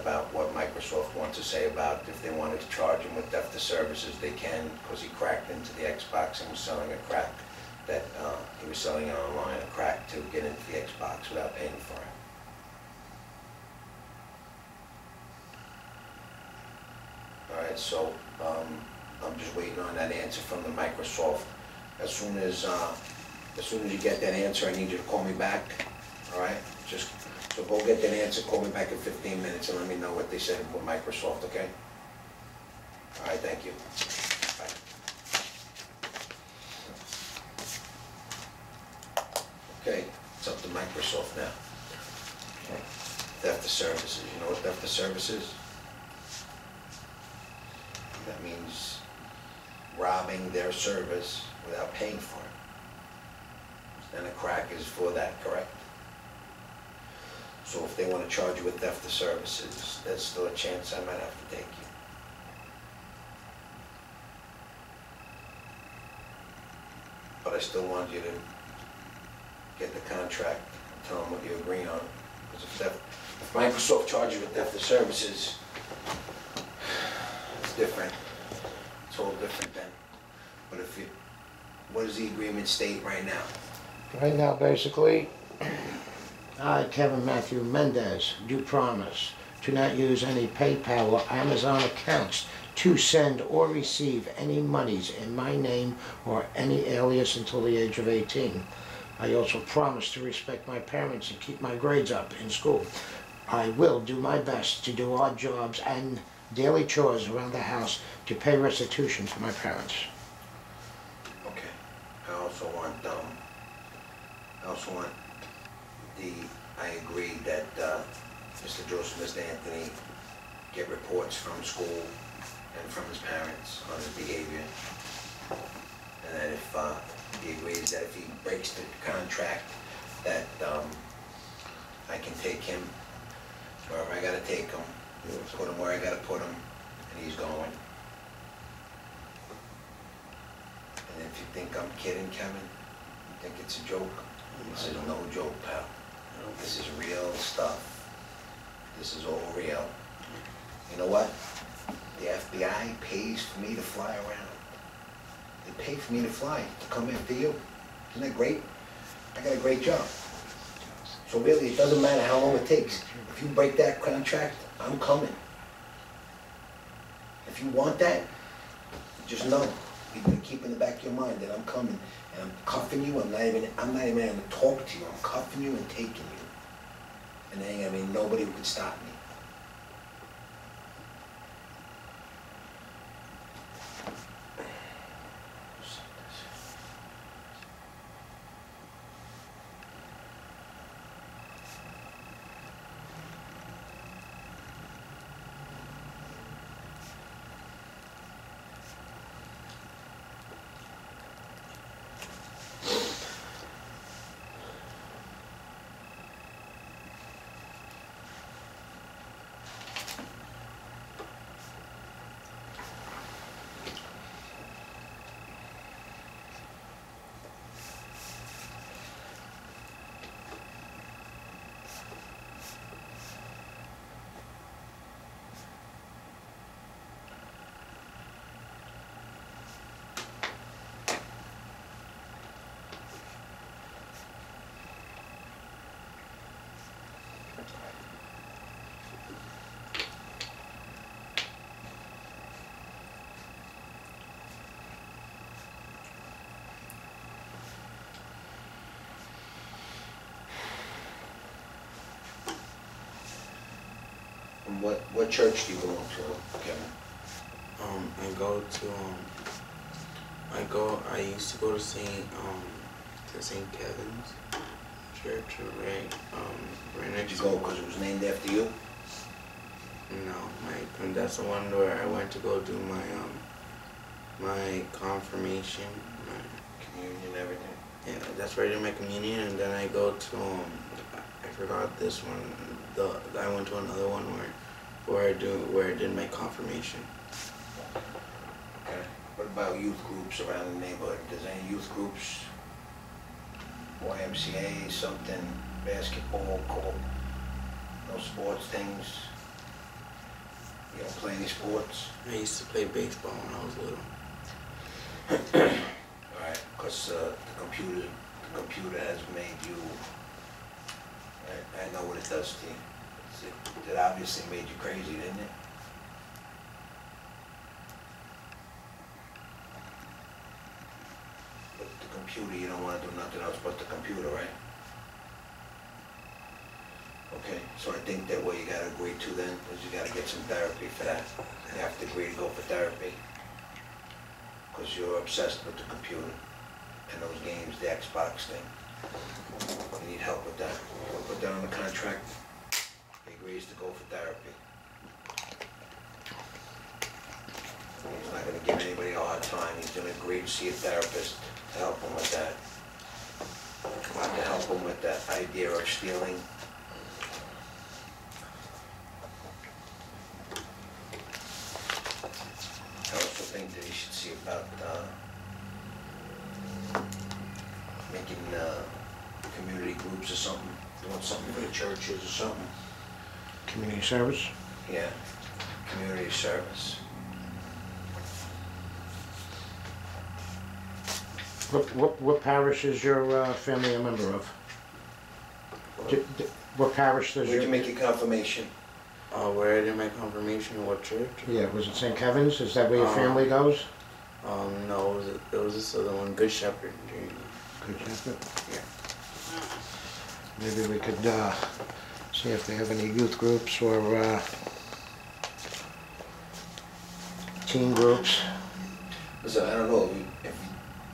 about what Microsoft wants to say about if they wanted to charge him with theft of services, they can, because he cracked into the Xbox and was selling a crack that he was selling it online, a crack to get into the Xbox without paying for it. All right, so I'm just waiting on that answer from the Microsoft. As soon as you get that answer, I need you to call me back. All right, so go get that answer. Call me back in 15 minutes and let me know what they said with Microsoft. Okay. All right, thank you. Bye. Okay, it's up to Microsoft now. Okay. Theft of services. You know what theft of services? That means robbing their service without paying for it. And a crack is for that, correct? So if they want to charge you with theft of services, there's still a chance I might have to take you. But I still want you to get the contract and tell them what you agree on. Because if Microsoft charges you with theft of services, it's different. It's all different then. But what does the agreement state right now? Right now, basically, I, Kevin Matthew Mendez, do promise to not use any PayPal or Amazon accounts to send or receive any monies in my name or any alias until the age of 18. I also promise to respect my parents and keep my grades up in school. I will do my best to do odd jobs and daily chores around the house to pay restitution to my parents. Okay. I also want I agree that Mr. Joseph, Mr. Anthony get reports from school and from his parents on his behavior. And that if he agrees that if he breaks the contract, that I can take him wherever I gotta take him, put him where I gotta put him, and he's going. And if you think I'm kidding, Kevin, you think it's a joke, this is no joke, pal. This is real stuff. This is all real. You know what? The FBI pays for me to fly around. They pay for me to fly, to come after you. Isn't that great? I got a great job. So really, it doesn't matter how long it takes. If you break that contract, I'm coming. If you want that, just know, you're gonna keep in the back of your mind that I'm coming and I'm cuffing you. I'm not even gonna talk to you. I'm cuffing you and taking you. And there ain't gonna be nobody who can stop me. What church do you belong to, Kevin? I used to go to St. Kevin's Church, right next Did you go because it was named after you? No, that's the one where I went to go do my confirmation, Communion and everything? yeah, that's where I did my communion, and then I go to, I forgot this one, I went to another one where I did my confirmation. Okay. What about youth groups around the neighborhood? Does any youth groups, YMCA, something, basketball, no sports things? play any sports? I used to play baseball when I was little. Alright, because the computer has made you, I know what it does to you. It obviously made you crazy, didn't it? But the computer, you don't want to do nothing else but the computer, right? Okay, so I think that what you gotta agree to then is you gotta get some therapy for that. You have to agree to go for therapy. Because you're obsessed with the computer and those games, the Xbox thing. You need help with that. You'll put that on the contract. He agrees to go for therapy. He's not gonna give anybody a hard time. He's gonna agree to see a therapist to help him with that. To help him with that idea of stealing. I also think that he should see about making community groups or something, doing something for the churches or something. Community service? Yeah, community service. What parish is your family a member of? What parish does Where'd your... you make your confirmation? Where I did my confirmation, what church? Yeah, was it St. Kevin's? Is that where your family goes? No, it was this other one, Good Shepherd. Good Shepherd? Yeah. Maybe we could see if they have any youth groups or teen groups. Listen, I don't know,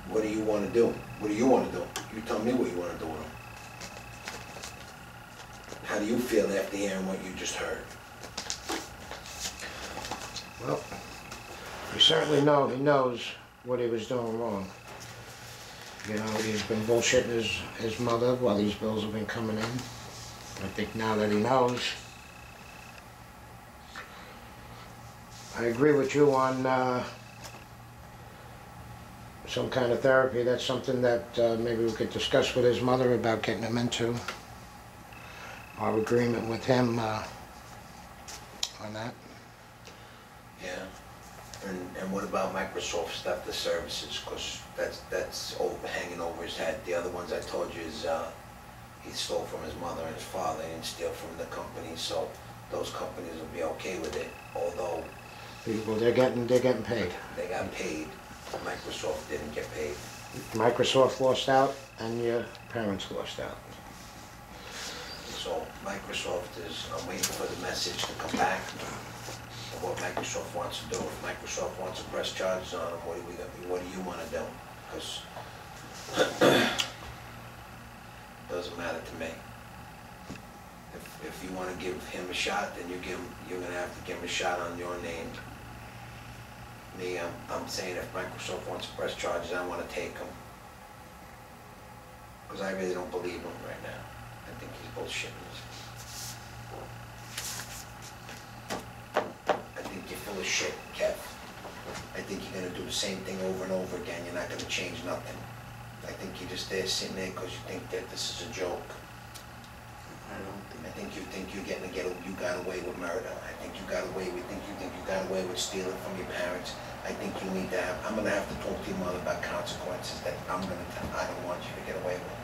what do you want to do? What do you want to do? You tell me what you want to do with them. How do you feel after hearing what you just heard? Well, we certainly know he knows what he was doing wrong. You know, he's been bullshitting his mother while these bills have been coming in. I think now that he knows, I agree with you on some kind of therapy. That's something that maybe we could discuss with his mother about getting him into. Our agreement with him on that. Yeah. And what about Microsoft stuff, the services? Because that's hanging over his head. The other ones I told you is he stole from his mother and his father and steal from the company, so those companies will be okay with it. Although Well, they're getting paid. they got paid, Microsoft didn't get paid. Microsoft lost out and your parents lost out. So Microsoft is, I'm waiting for the message to come back of what Microsoft wants to do. If Microsoft wants to press charges on him, what do you want to do? Because it doesn't matter to me. If you want to give him a shot, then you're going to have to give him a shot on your name. Me, I'm saying if Microsoft wants to press charges, I want to take them. Because I really don't believe him right now. I think he's bullshitting us. I think you're full of shit, Kev. I think you're gonna do the same thing over and over again. You're not gonna change nothing. I think you're just there sitting there because you think that this is a joke. I think you think you're you got away with murder. I think you got away with, you think you got away with stealing from your parents. I think you need to have, I'm gonna have to talk to your mother about consequences that I don't want you to get away with.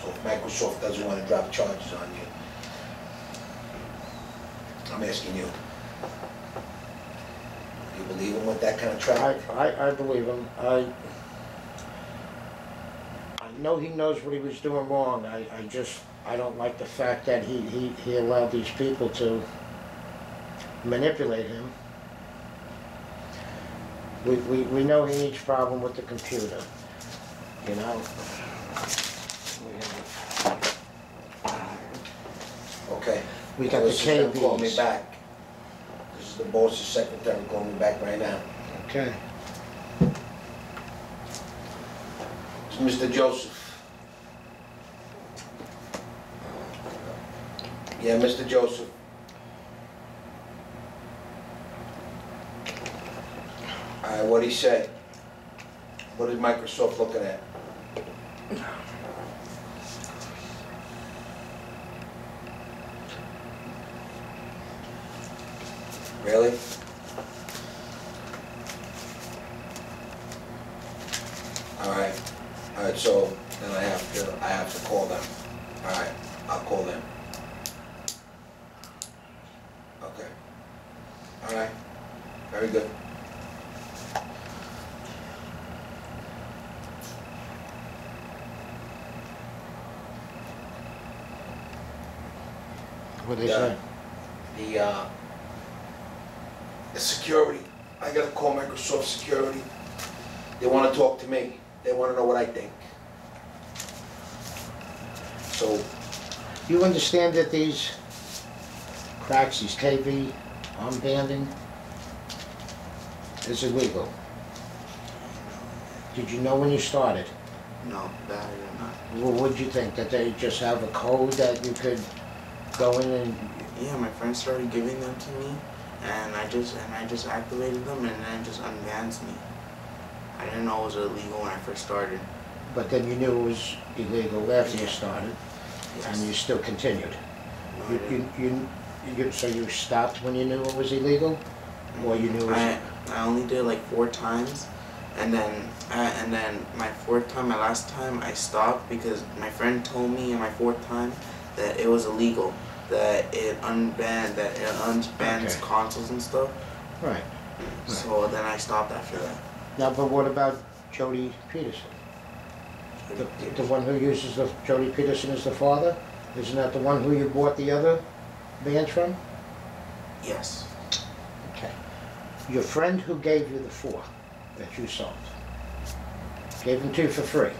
So if Microsoft doesn't want to drop charges on you, I'm asking you, do you believe him with that kind of traffic? I believe him. I know he knows what he was doing wrong. I don't like the fact that he allowed these people to manipulate him. We know he needs problem with the computer, you know. Okay. We got the KBs. Call me back. This is the boss's secretary calling me back right now. Okay. It's Mr. Joseph. Yeah, Mr. Joseph. All right, what'd he say? What is Microsoft looking at? Really? Alright, so then I have to call them. Alright, I'll call them. Okay. Alright, very good. What they Yeah. say? The security, I gotta call Microsoft Security. They wanna talk to me. They wanna know what I think. So, You understand that these cracks, these KV arm banding is illegal? Did you know when you started? No, that I did not. Well, what'd you think? That they just have a code that you could go in and... Yeah, my friends started giving them to me, and I just activated them, and then it just unbans me. I didn't know it was illegal when I first started. But then you knew it was illegal after you Yeah. started, Yes. and you still continued. No, I didn't. So you stopped when you knew it was illegal? Or you knew it was... I only did like 4 times, and then my 4th time, my last time, I stopped because my friend told me in my 4th time that it was illegal, that it unbans Okay. consoles and stuff. Right. So then I stopped after that. Now, but what about Jody Peterson? The one who uses the... Jody Peterson is the father? Isn't that the one who you bought the other bands from? Yes. Okay. Your friend who gave you the 4 that you sold, gave them to you for free.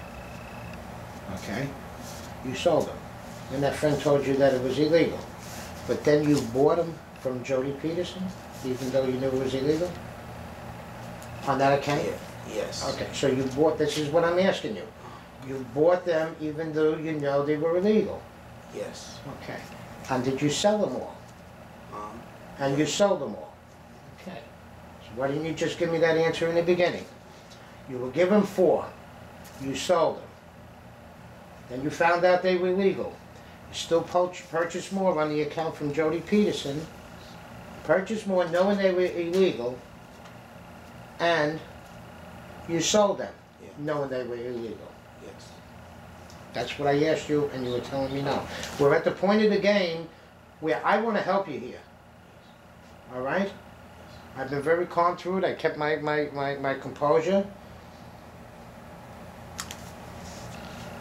Okay? You sold them. And that friend told you that it was illegal. But then you bought them from Jody Peterson, even though you knew it was illegal? On that account? Yeah. Yes. Okay, so you bought, this is what I'm asking you. You bought them even though you know they were illegal? Yes. Okay. And did you sell them all? And you sold them all? Okay. So why didn't you just give me that answer in the beginning? You were given 4. You sold them. Then you found out they were illegal. You still purchased more on the account from Jody Peterson. Purchased more knowing they were illegal. And you sold them Yeah. knowing they were illegal. Yes. That's what I asked you, and you were telling me no. We're at the point of the game where I want to help you here. All right? I've been very calm through it. I kept my composure.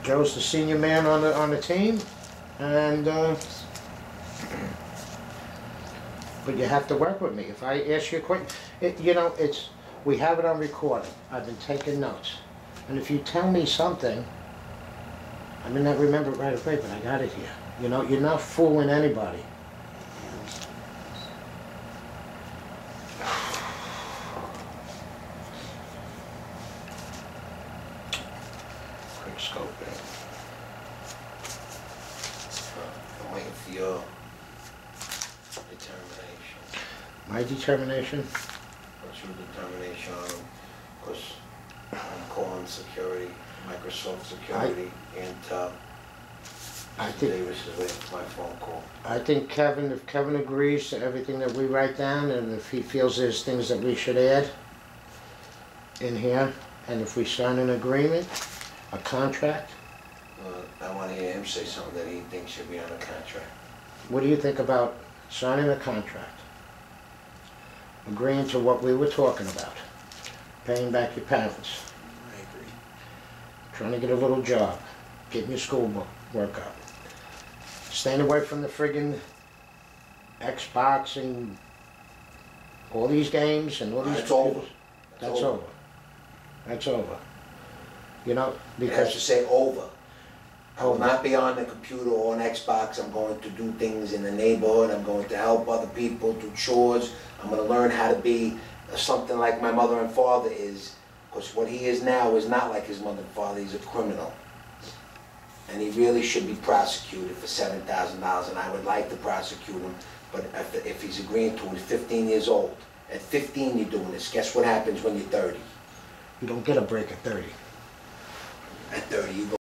Joe's the senior man on the team, and but you have to work with me. If I ask you a question, we have it on recording. I've been taking notes, and if you tell me something, I may not remember it right away, but I got it here. You know, you're not fooling anybody. Quick scope there. I'm waiting for your determination. My determination? What's your determination on them? Because I'm calling security, Microsoft Security, Intel. I Mr. think- Davis is waiting for my phone call. I think Kevin, if Kevin agrees to everything that we write down, and if he feels there's things that we should add in here, and if we sign an agreement, a contract, I want to hear him say something that he thinks should be on the contract. what do you think about signing a contract? Agreeing to what we were talking about, paying back your parents, I agree. trying to get a little job, getting your school work up, staying away from the friggin' Xbox and all these games and all these... That's over. computers. That's over. That's over. You know, It has to because... say over. I will Over. not be on the computer or on Xbox. I'm going to do things in the neighborhood. I'm going to help other people do chores. I'm going to learn how to be something like my mother and father is. Because what he is now is not like his mother and father. He's a criminal. And he really should be prosecuted for $7,000. And I would like to prosecute him. But if he's agreeing to it, he's 15 years old. At 15 you're doing this. Guess what happens when you're 30? You don't get a break at 30. At 30 you go